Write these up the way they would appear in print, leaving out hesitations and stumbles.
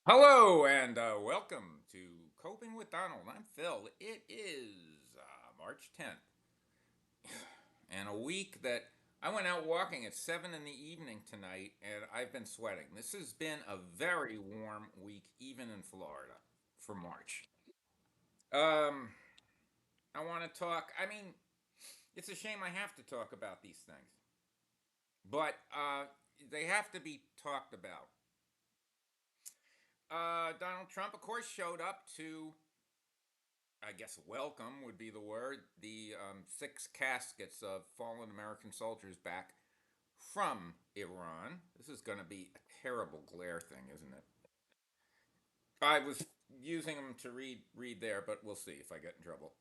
Hello and welcome to Coping with Donald. I'm Phil. It is March 10th, and a week that I went out walking at 7 in the evening tonight, and I've been sweating. This has been a very warm week, even in Florida, for March. Um, I want to talk. It's a shame I have to talk about these things, but they have to be talked about. Donald Trump, of course, showed up to, I guess, welcome would be the word, the six caskets of fallen American soldiers back from Iran. This is going to be a terrible glare thing, isn't it? I was using them to read there, but we'll see if I get in trouble.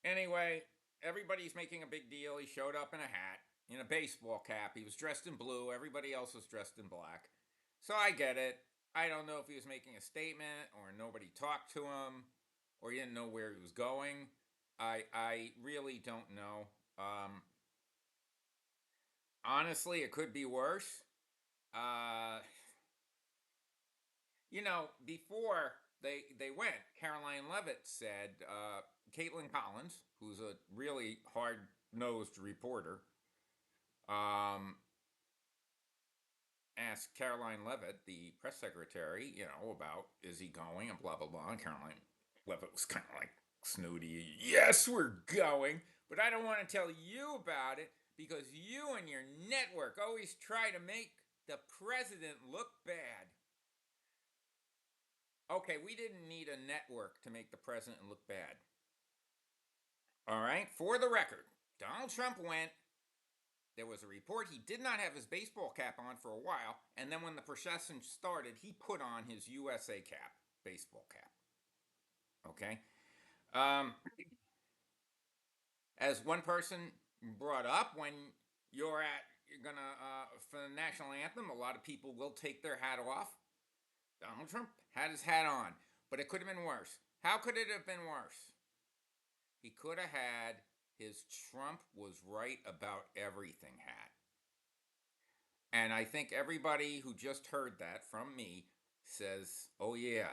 Anyway, everybody's making a big deal. He showed up in a hat, in a baseball cap. He was dressed in blue. Everybody else was dressed in black. So I get it. I don't know if he was making a statement or nobody talked to him or he didn't know where he was going. I really don't know. Um, Honestly, it could be worse. Uh, Before they went, Caroline Levitt said, Caitlin Collins, who's a really hard nosed reporter, um, asked Caroline Levitt, the press secretary, about is he going and blah blah blah. And Caroline Levitt was kind of like snooty. Yes, we're going, but I don't want to tell you about it because you and your network always try to make the president look bad. Okay, we didn't need a network to make the president look bad. All right, for the record, Donald Trump went. There was a report he did not have his baseball cap on for a while, and then when the procession started, he put on his USA cap, baseball cap. Okay? Um, as one person brought up, when you're gonna, for the national anthem, a lot of people will take their hat off. Donald Trump had his hat on, but it could have been worse. How could it have been worse? He could have had his Trump was right about everything hat. And I think everybody who just heard that from me says, oh, yeah,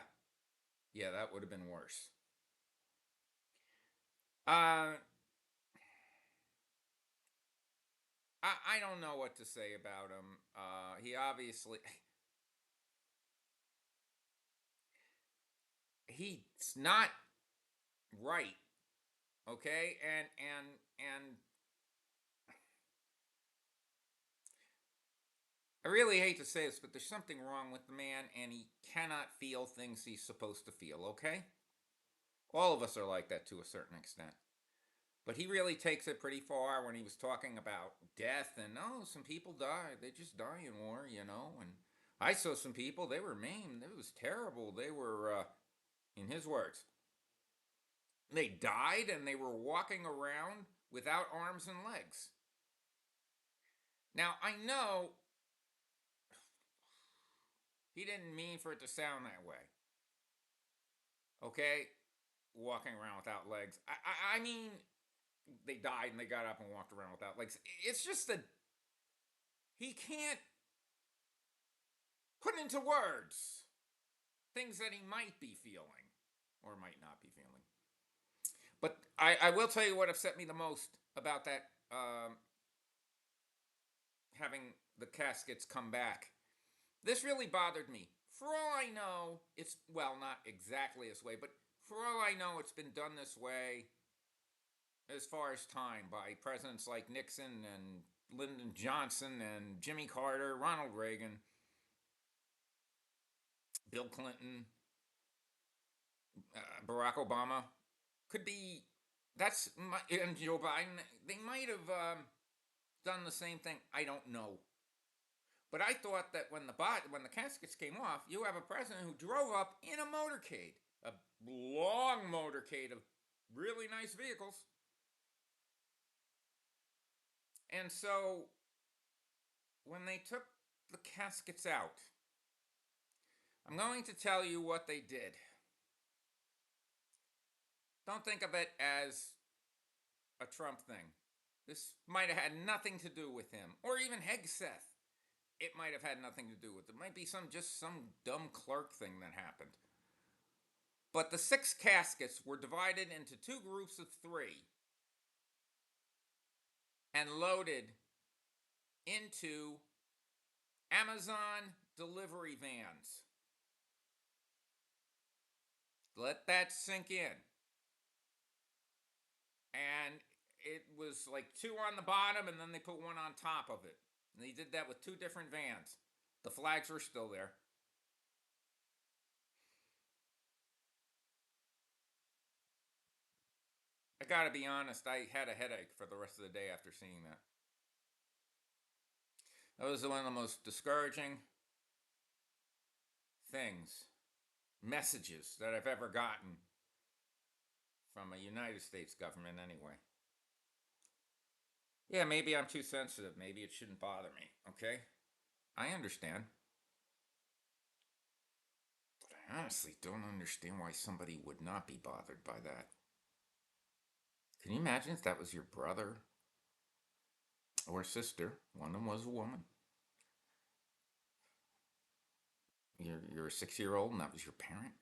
yeah, that would have been worse. Uh, I don't know what to say about him. He obviously, he's not right, okay? And I really hate to say this, but there's something wrong with the man, and he cannot feel things he's supposed to feel, okay? All of us are like that to a certain extent. But he really takes it pretty far when he was talking about death and oh, some people die. They just die in war. And I saw some people, they were maimed. It was terrible. They were, in his words, they died and they were walking around without arms and legs. Now, I know he didn't mean for it to sound that way. Okay? Walking around without legs. I mean, they died and they got up and walked around without legs. It's just that he can't put into words things that he might be feeling or might not be feeling. But I will tell you what upset me the most about that, having the caskets come back. This really bothered me. For all I know, it's, well, not exactly this way, but for all I know, it's been done this way as far as time by presidents like Nixon and Lyndon Johnson and Jimmy Carter, Ronald Reagan, Bill Clinton, Barack Obama. Could be, and Joe Biden. They might have done the same thing. I don't know. But I thought that when the caskets came off, you have a president who drove up in a motorcade, a long motorcade of really nice vehicles. And so when they took the caskets out, I'm going to tell you what they did. Don't think of it as a Trump thing. This might have had nothing to do with him, or even Hegseth. it might have had nothing to do with it. It might be just some dumb clerk thing that happened. But the 6 caskets were divided into 2 groups of 3 and loaded into Amazon delivery vans. Let that sink in. And it was like 2 on the bottom, and then they put 1 on top of it. And they did that with 2 different vans. The flags were still there. I gotta be honest, I had a headache for the rest of the day after seeing that. That was one of the most discouraging things, messages that I've ever gotten from a United States government anyway. Yeah, maybe I'm too sensitive. Maybe it shouldn't bother me, okay? I understand. But I honestly don't understand why somebody would not be bothered by that. Can you imagine if that was your brother or sister? One of them was a woman. You're a 6-year-old and that was your parent?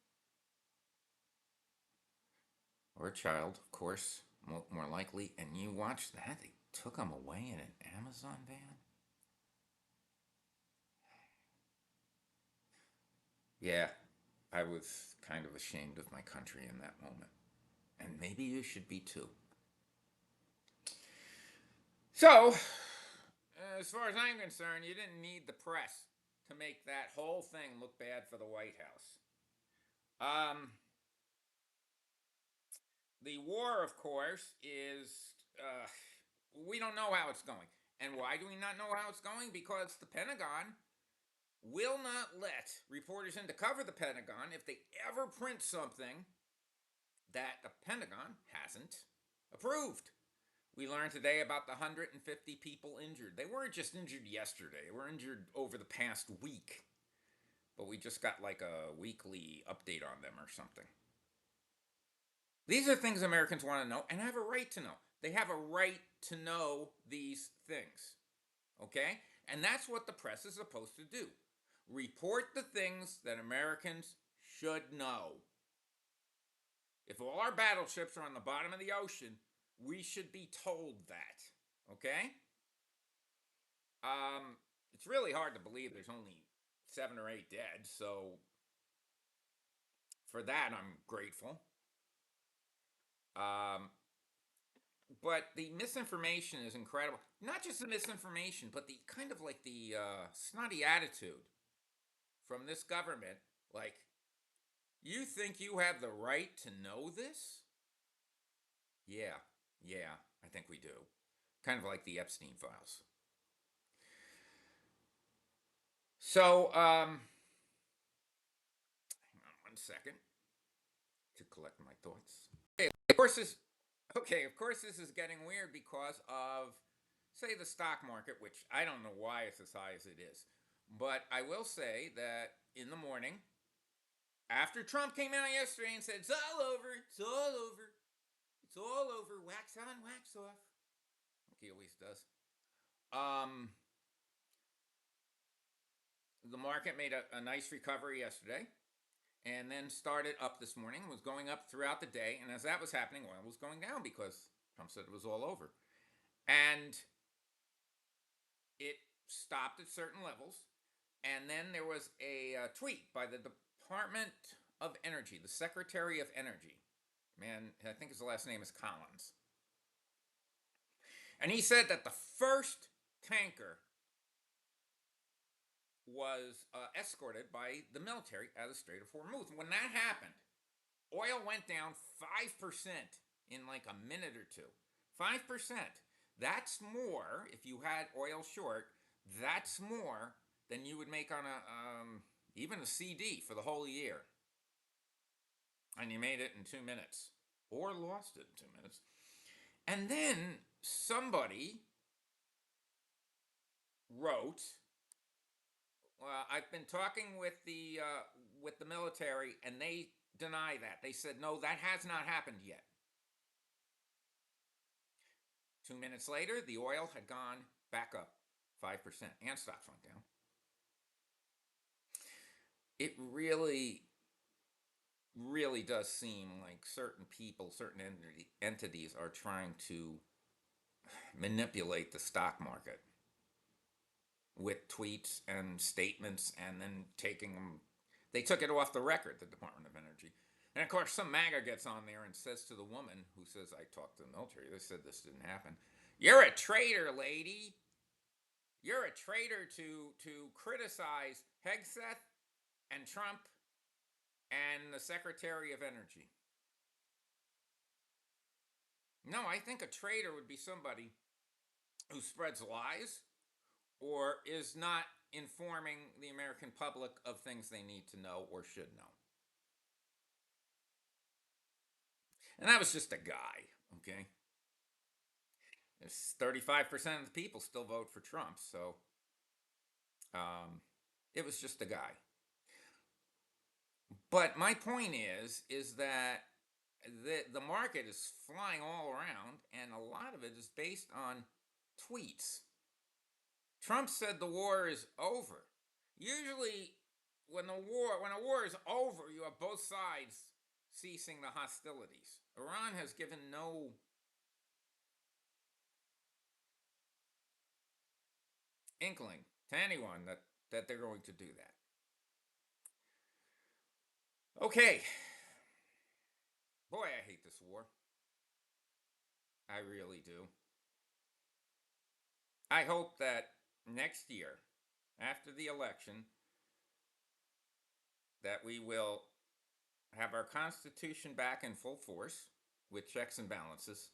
Or a child, of course, more likely. And you watched that? They took them away in an Amazon van? Yeah, I was kind of ashamed of my country in that moment. And maybe you should be too. So, as far as I'm concerned, you didn't need the press to make that whole thing look bad for the White House. The war, of course, is. We don't know how it's going. And why do we not know how it's going? Because the Pentagon will not let reporters in to cover the Pentagon if they ever print something that the Pentagon hasn't approved. We learned today about the 150 people injured. They weren't just injured yesterday, they were injured over the past week. But we just got like a weekly update on them or something. These are things Americans want to know and have a right to know. They have a right to know these things. Okay? And that's what the press is supposed to do. Report the things that Americans should know. If all our battleships are on the bottom of the ocean, we should be told that. Okay? It's really hard to believe there's only 7 or 8 dead, so for that I'm grateful. But the misinformation is incredible. Not just the misinformation, but the kind of like the snotty attitude from this government. Like, you think you have the right to know this? Yeah, I think we do. Kind of like the Epstein files. So, hang on one second to collect my thoughts. Okay, of course this is getting weird because of, say, the stock market, which I don't know why it's as high as it is. But I will say that in the morning, after Trump came out yesterday and said, it's all over, it's all over, it's all over, wax on, wax off, like he always does, the market made a nice recovery yesterday and then started up this morning, was going up throughout the day. And as that was happening, oil was going down because Trump said it was all over. And it stopped at certain levels. And then there was a tweet by the Department of Energy, the Secretary of Energy. Man, I think his last name is Collins. And he said that the first tanker was escorted by the military out of the Strait of Hormuz. When that happened, oil went down 5% in like a minute or two. 5%. That's more, if you had oil short, that's more than you would make on even a CD for the whole year. And you made it in 2 minutes. Or lost it in 2 minutes. And then somebody wrote, well, I've been talking with the military, and they deny that. They said, no, that has not happened yet. 2 minutes later, the oil had gone back up 5%, and stocks went down. it really does seem like certain people, certain entities are trying to manipulate the stock market with tweets and statements and then taking them. They took it off the record, the Department of Energy. And of course, some MAGA gets on there and says to the woman who says, I talked to the military, they said this didn't happen. You're a traitor, lady. You're a traitor to criticize Hegseth and Trump and the Secretary of Energy. No, I think a traitor would be somebody who spreads lies or is not informing the American public of things they need to know or should know. And that was just a guy, okay? It's 35% of the people still vote for Trump, so it was just a guy. But my point is that the market is flying all around, and a lot of it is based on tweets. Trump said the war is over. Usually, when a war is over, you have both sides ceasing the hostilities. Iran has given no inkling to anyone that they're going to do that. Okay. Boy, I hate this war. I really do. I hope that next year, after the election, that we will have our Constitution back in full force with checks and balances.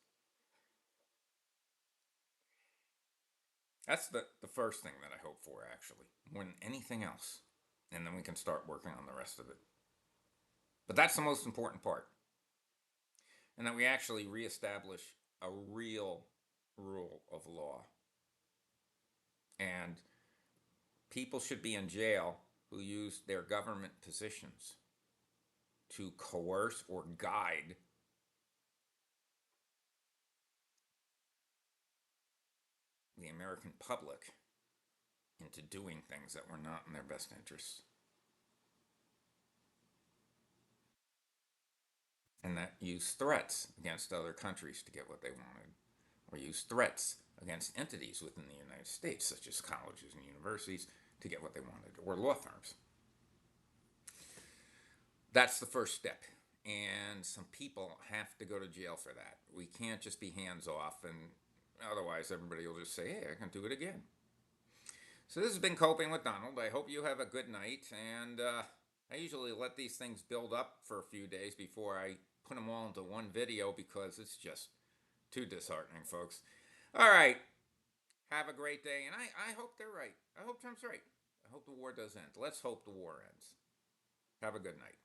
That's the first thing that I hope for, actually, more than anything else. And then we can start working on the rest of it. But that's the most important part. And that we actually reestablish a real rule of law. And people should be in jail who use their government positions to coerce or guide the American public into doing things that were not in their best interests. And that use threats against other countries to get what they wanted, or use threats against entities within the United States, such as colleges and universities, to get what they wanted, or law firms. That's the first step. And some people have to go to jail for that. We can't just be hands off, and otherwise everybody will just say, hey, I can do it again. So this has been Coping with Donald. I hope you have a good night, and I usually let these things build up for a few days before I put them all into one video because it's just too disheartening, folks. All right. Have a great day, and I hope they're right. I hope Trump's right. I hope the war does end. Let's hope the war ends. Have a good night.